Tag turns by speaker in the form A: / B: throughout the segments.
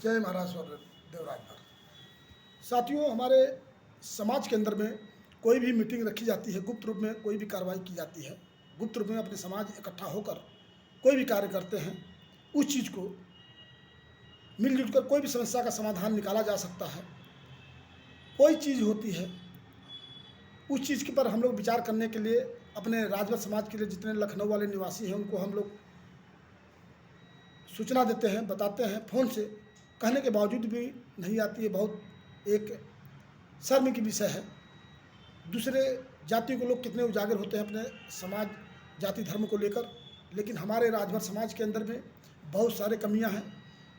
A: जय महाराज स्वर्गदेव देवराज भर। साथियों, हमारे समाज के अंदर में कोई भी मीटिंग रखी जाती है, गुप्त रूप में कोई भी कार्रवाई की जाती है, गुप्त रूप में अपने समाज इकट्ठा होकर कोई भी कार्य करते हैं, उस चीज़ को मिलजुल कर कोई भी समस्या का समाधान निकाला जा सकता है। कोई चीज़ होती है, उस चीज़ के पर हम लोग विचार करने के लिए अपने राजभर समाज के लिए जितने लखनऊ वाले निवासी हैं उनको हम लोग सूचना देते हैं, बताते हैं फ़ोन से, कहने के बावजूद भी नहीं आती है। बहुत एक शर्म की विषय है। दूसरे जाति के लोग कितने उजागर होते हैं अपने समाज जाति धर्म को लेकर, लेकिन हमारे राजभर समाज के अंदर में बहुत सारे कमियां हैं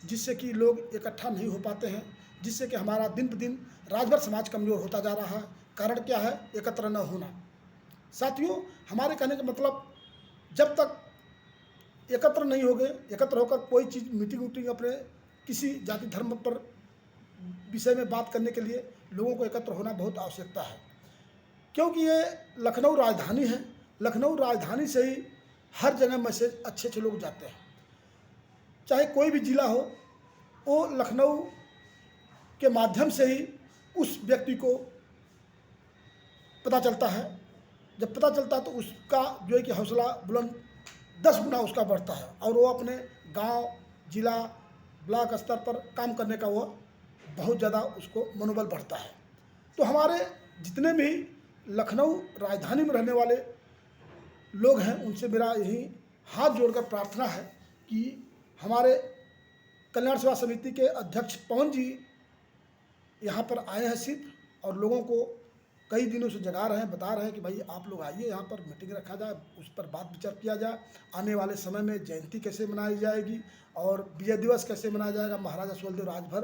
A: जिससे कि लोग इकट्ठा नहीं हो पाते हैं, जिससे कि हमारा दिन ब दिन राजभर समाज कमज़ोर होता जा रहा है। कारण क्या है? एकत्र न होना। साथियों, हमारे कहने का मतलब, जब तक एकत्र नहीं होंगे, एकत्र होकर कोई चीज़ मीटिंग वीटिंग अपने किसी जाति धर्म पर विषय में बात करने के लिए लोगों को एकत्र होना बहुत आवश्यकता है, क्योंकि ये लखनऊ राजधानी है। लखनऊ राजधानी से ही हर जगह मैसेज अच्छे अच्छे लोग जाते हैं। चाहे कोई भी ज़िला हो, वो लखनऊ के माध्यम से ही उस व्यक्ति को पता चलता है। जब पता चलता है तो उसका जो है कि हौसला बुलंद 10 गुना उसका बढ़ता है और वो अपने गांव, जिला, ब्लॉक स्तर पर काम करने का वो बहुत ज़्यादा उसको मनोबल बढ़ता है। तो हमारे जितने भी लखनऊ राजधानी में रहने वाले लोग हैं, उनसे मेरा यही हाथ जोड़कर प्रार्थना है कि हमारे कल्याण सेवा समिति के अध्यक्ष पवन जी यहाँ पर आए हैं सिर्फ, और लोगों को कई दिनों से जगा रहे हैं, बता रहे हैं कि भाई आप लोग आइए, यहाँ पर मीटिंग रखा जाए, उस पर बात विचार किया जाए। आने वाले समय में जयंती कैसे मनाई जाएगी और विजय दिवस कैसे मनाया जाएगा महाराजा सुहेलदेव राजभर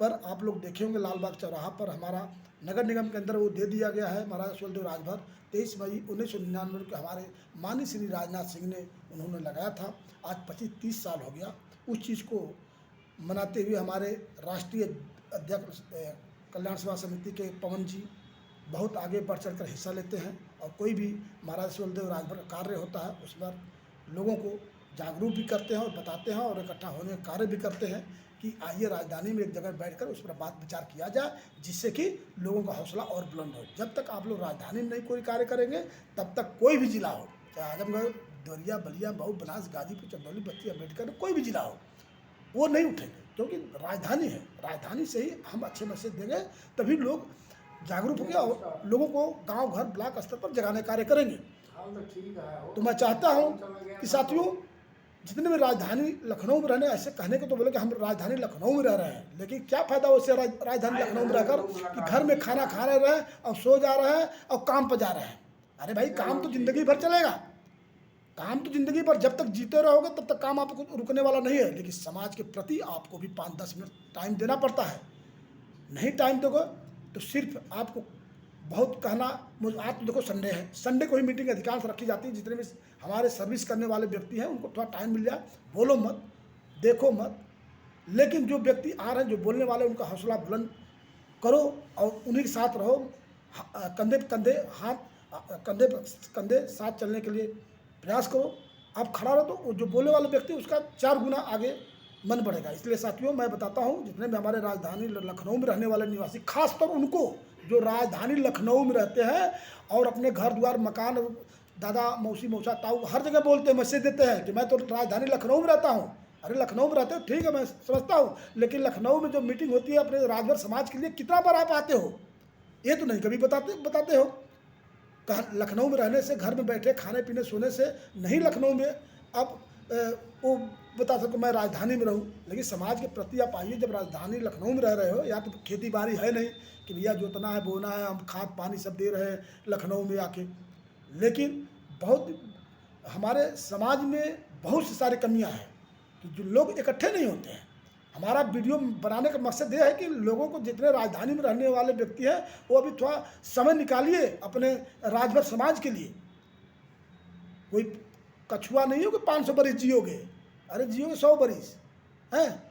A: पर। आप लोग देखे होंगे लाल बाग चौराहा पर हमारा नगर निगम के अंदर वो दे दिया गया है महाराजा सुहेलदेव राजभर। 23 मई 1999 को हमारे माननीय श्री राजनाथ सिंह ने उन्होंने लगाया था। आज 25-30 साल हो गया। उस चीज़ को मनाते हुए हमारे राष्ट्रीय अध्यक्ष कल्याण सेवा समिति के पवन जी बहुत आगे बढ़ चढ़ कर हिस्सा लेते हैं, और कोई भी महाराजा सुहेलदेव राजभर का कार्य होता है उस पर लोगों को जागरूक भी करते हैं और बताते हैं, और इकट्ठा होने का कार्य भी करते हैं कि आइए राजधानी में एक जगह बैठकर उस पर बात विचार किया जाए, जिससे कि लोगों का हौसला और बुलंद हो। जब तक आप लोग राजधानी में नहीं कोई कार्य करेंगे, तब तक कोई भी जिला हो, चाहे आजमगढ़, देवरिया, बलिया, मऊ, बनास, गाजीपुर, चंदौली, बस्ती, अम्बेडकर, कोई भी जिला हो, वो नहीं उठेंगे, क्योंकि राजधानी है। राजधानी से ही हम अच्छे मैसेज देंगे, तभी लोग जागरूक होकर और लोगों को गांव, घर, ब्लॉक स्तर पर जगाने कार्य करेंगे। तो मैं चाहता हूं कि साथियों, जितने भी राजधानी लखनऊ में रहने, ऐसे कहने को तो बोले कि हम राजधानी लखनऊ में रह रहे हैं, लेकिन क्या फ़ायदा उससे राजधानी लखनऊ में रहकर कि घर में खाना खा रहे हैं और सो जा रहे हैं और काम पर जा रहे हैं। अरे भाई, काम तो ज़िंदगी भर चलेगा, काम तो ज़िंदगी भर, जब तक जीते रहोगे तब तक काम आपको रुकने वाला नहीं है। लेकिन समाज के प्रति आपको भी 5-10 मिनट टाइम देना पड़ता है। नहीं टाइम दोगे तो सिर्फ आपको बहुत कहना, आज तो देखो संडे है, संडे को ही मीटिंग अधिकांश रखी जाती है। जितने भी हमारे सर्विस करने वाले व्यक्ति हैं उनको थोड़ा टाइम मिल जाए, बोलो मत, देखो मत, लेकिन जो व्यक्ति आ रहे हैं, जो बोलने वाले, उनका हौसला बुलंद करो और उन्हीं के साथ रहो। कंधे पे कंधे, हाथ कंधे पे कंधे साथ चलने के लिए प्रयास करो। आप खड़ा रहो तो जो बोलने वाला व्यक्ति उसका 4 गुना आगे मन बढ़ेगा। इसलिए साथियों, मैं बताता हूं, जितने भी हमारे राजधानी लखनऊ में रहने वाले निवासी, खासतौर उनको जो राजधानी लखनऊ में रहते हैं और अपने घर द्वार, मकान, दादा, मौसी, मौसा, ताऊ हर जगह बोलते हैं, मैसेज देते हैं कि मैं तो राजधानी लखनऊ में रहता हूँ। अरे लखनऊ में रहते हो, ठीक है, मैं समझता हूँ, लेकिन लखनऊ में जो मीटिंग होती है अपने राजभर समाज के लिए, कितना बार आप आते हो? ये तो नहीं कभी बताते हो। लखनऊ में रहने से, घर में बैठे खाने पीने सोने से नहीं लखनऊ में आप वो बता सको मैं राजधानी में रहूं। लेकिन समाज के प्रति आप आइए। जब राजधानी लखनऊ में रह रहे हो, या तो खेती बाड़ी है नहीं कि भैया जोतना है, बोना है, हम खाद पानी सब दे रहे हैं लखनऊ में आके, लेकिन बहुत हमारे समाज में बहुत सी सारी कमियां हैं कि जो लोग इकट्ठे नहीं होते हैं। हमारा वीडियो बनाने का मकसद ये है कि लोगों को, जितने राजधानी में रहने वाले व्यक्ति हैं, वो अभी थोड़ा समय निकालिए अपने राजभर समाज के लिए। कोई कछुआ नहीं हो कि 500 बरिस जियोगे, अरे जियोगे 100 बरिस हैं।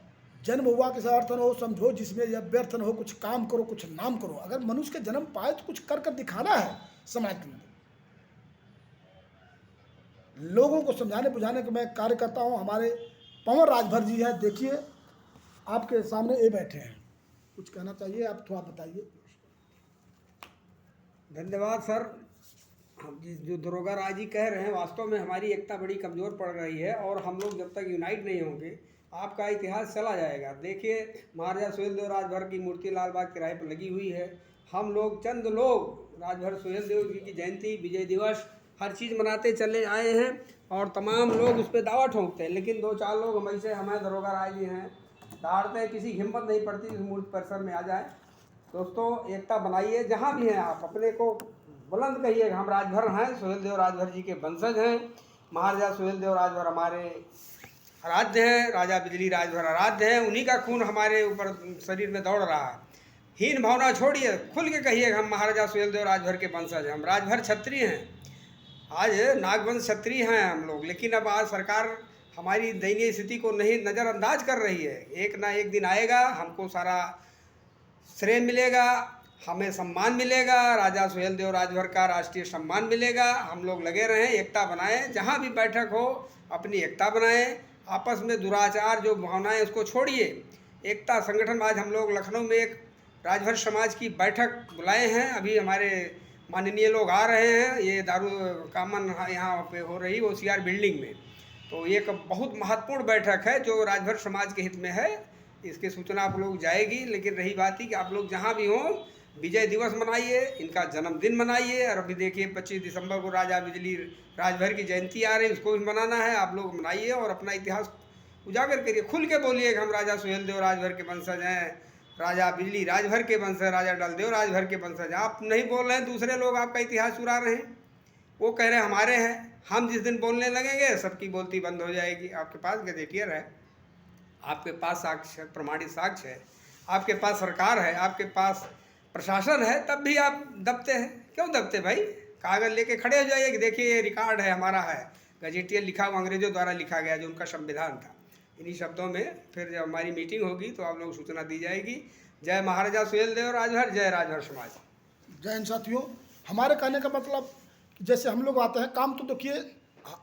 A: जन्म हुआ किसी अर्थ न हो, समझो जिसमें यह व्यर्थ न हो, कुछ काम करो, कुछ नाम करो। अगर मनुष्य के जन्म पाए तो कुछ कर दिखाना है समाज के लिए। लोगों को समझाने बुझाने का मैं कार्य करता हूँ। हमारे पवन राजभर जी हैं, देखिए आपके सामने ये बैठे हैं, कुछ कहना चाहिए आप, थोड़ा बताइए।
B: धन्यवाद सर। हम जो दरोगा राय जी कह रहे हैं, वास्तव में हमारी एकता बड़ी कमज़ोर पड़ रही है और हम लोग जब तक यूनाइट नहीं होंगे आपका इतिहास चला जाएगा। देखिए, महाराजा सुहेलदेव राजभर की मूर्ति लाल बाग किराए पर लगी हुई है। हम लोग चंद लोग राजभर सुहेलदेव जी की जयंती, विजय दिवस, हर चीज़ मनाते चले आए हैं और तमाम लोग उस पर दावा ठोंकते हैं। लेकिन 2-4 लोग हमें दरोगा राय जी हैं, दहाड़ते हैं, किसी हिम्मत नहीं पड़ती इस मूर्ति परिसर में आ जाए। दोस्तों, एकता बनाइए, जहाँ भी हैं आप अपने को बुलंद कहिए, हम राजभर हैं, सुहेलदेव राजभर जी के वंशज हैं। महाराजा सुहेलदेव राजभर हमारे आराध्य हैं, राजा बिजली राजभर आराध्य हैं, उन्हीं का खून हमारे ऊपर शरीर में दौड़ रहा है। हीन भावना छोड़िए, खुल के कहिए हम महाराजा सुहेलदेव राजभर के वंशज हैं, हम राजभर क्षत्रिय हैं। आज नागवंश क्षत्रिय हैं हम लोग, लेकिन अब आज सरकार हमारी दयनीय स्थिति को नहीं नज़रअंदाज कर रही है। एक ना एक दिन आएगा, हमको सारा श्रेय मिलेगा, हमें सम्मान मिलेगा, राजा सुहेलदेव राजभर का राष्ट्रीय सम्मान मिलेगा। हम लोग लगे रहें, एकता बनाएं, जहाँ भी बैठक हो अपनी एकता बनाएं, आपस में दुराचार जो भावनाएं उसको छोड़िए। एकता संगठन, आज हम लोग लखनऊ में एक राजभर समाज की बैठक बुलाए हैं, अभी हमारे माननीय लोग आ रहे हैं, ये दारू कामन यहाँ पे हो रही OCR बिल्डिंग में। तो ये एक बहुत महत्वपूर्ण बैठक है जो राजभर समाज के हित में है, इसकी सूचना आप लोग जाएगी। लेकिन रही बात ही कि आप लोग जहाँ भी हों, विजय दिवस मनाइए, इनका जन्मदिन मनाइए। और अभी देखिए 25 दिसंबर को राजा बिजली राजभर की जयंती आ रही है, उसको भी मनाना है। आप लोग मनाइए और अपना इतिहास उजागर करिए, खुल के बोलिए कि हम राजा सुहेलदेव राजभर के वंशज हैं, राजा बिजली राजभर के वंशज, राजा डलदेव राजभर के वंशज। आप नहीं बोल रहे हैं, दूसरे लोग आपका इतिहास चुरा रहे हैं, वो कह रहे हैं हमारे हैं। हम जिस दिन बोलने लगेंगे सबकी बोलती बंद हो जाएगी। आपके पास गजेटियर है, आपके पास साक्ष्य, प्रमाणित साक्ष्य है, आपके पास सरकार है, आपके पास प्रशासन है, तब भी आप दबते हैं। क्यों दबते भाई? कागज़ लेके खड़े हो जाइए कि देखिए ये रिकॉर्ड है, हमारा है, गजेटियर लिखा हुआ, अंग्रेजों द्वारा लिखा गया, जो उनका संविधान था। इन्हीं शब्दों में फिर जब हमारी मीटिंग होगी तो आप लोगों को सूचना दी जाएगी। जय महाराजा सुहेलदेव राजभर, जय राजभर समाज।
A: जय हिंद साथियों, हमारे कहने का मतलब जैसे हम लोग आते हैं, काम तो देखिए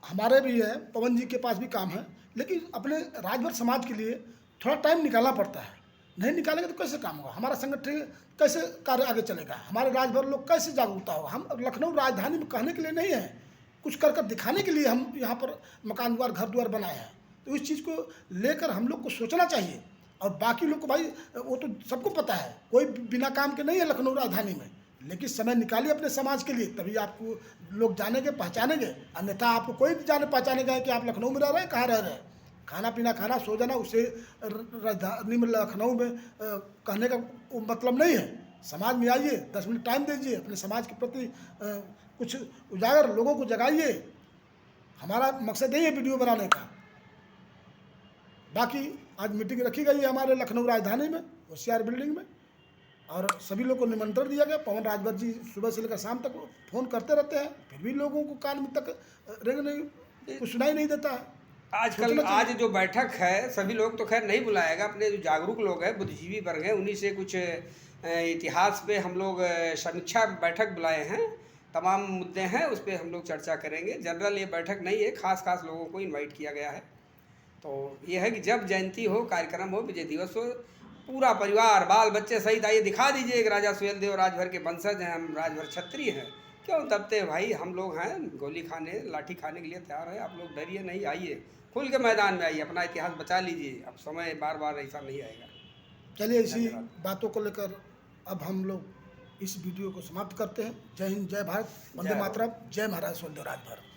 A: हमारे भी है, पवन जी के पास भी काम है, लेकिन अपने राजभर समाज के लिए थोड़ा टाइम निकालना पड़ता है। नहीं निकालेंगे तो कैसे काम होगा, हमारा संगठन कैसे कार्य आगे चलेगा, हमारे राजभर लोग कैसे जागरूकता होगा। हम लखनऊ राजधानी में कहने के लिए नहीं है, कुछ कर कर दिखाने के लिए हम यहाँ पर मकान द्वार, घर द्वार बनाए हैं। तो इस चीज़ को लेकर हम लोग को सोचना चाहिए। और बाकी लोग को भाई वो तो सबको पता है, कोई बिना काम के नहीं है लखनऊ राजधानी में, लेकिन समय निकालिए अपने समाज के लिए, तभी आपको लोग जानेंगे, पहचानेंगे। अन्यथा आपको कोई जाने पहचानेगा कि आप लखनऊ में रह रहे हैं, कहाँ रह रहे हैं। खाना पीना खाना, सो जाना, उसे राजधानी में लखनऊ में कहने का मतलब नहीं है। समाज में आइए, 10 मिनट टाइम दीजिए, अपने समाज के प्रति कुछ उजागर, लोगों को जगाइए। हमारा मकसद यही है वीडियो बनाने का। बाकी आज मीटिंग रखी गई है हमारे लखनऊ राजधानी में, OCR बिल्डिंग में, और सभी लोगों को निमंत्रण दिया गया। पवन राजभर जी सुबह से लेकर शाम तक फ़ोन करते रहते हैं, फिर भी लोगों को कान में तक नहीं, कुछ सुनाई नहीं देता है।
B: आजकल आज जो बैठक है, सभी लोग तो खैर नहीं बुलाएगा, अपने जो जागरूक लोग हैं, बुद्धिजीवी वर्ग हैं, उन्हीं से कुछ इतिहास पे हम लोग समीक्षा बैठक बुलाए हैं। तमाम मुद्दे हैं, उस पर हम लोग चर्चा करेंगे। जनरल ये बैठक नहीं है, खास लोगों को इनवाइट किया गया है। तो ये है कि जब जयंती हो, कार्यक्रम हो, विजय दिवस हो, पूरा परिवार, बाल बच्चे सहित आइए, दिखा दीजिए कि राजा सुहेलदेव राजभर के वंशज हैं, हम राजभर क्षत्रिय हैं। क्यों दबते भाई? हम लोग हैं, गोली खाने, लाठी खाने के लिए तैयार हैं। आप लोग डरिए नहीं, आइए, खुल के मैदान में आइए, अपना इतिहास बचा लीजिए। अब समय बार ऐसा नहीं आएगा।
A: चलिए, इसी बातों को लेकर अब हम लोग इस वीडियो को समाप्त करते हैं। जय हिंद, जय भारत, वंदे मातरम, जय महाराज सुहेलदेव राजभर।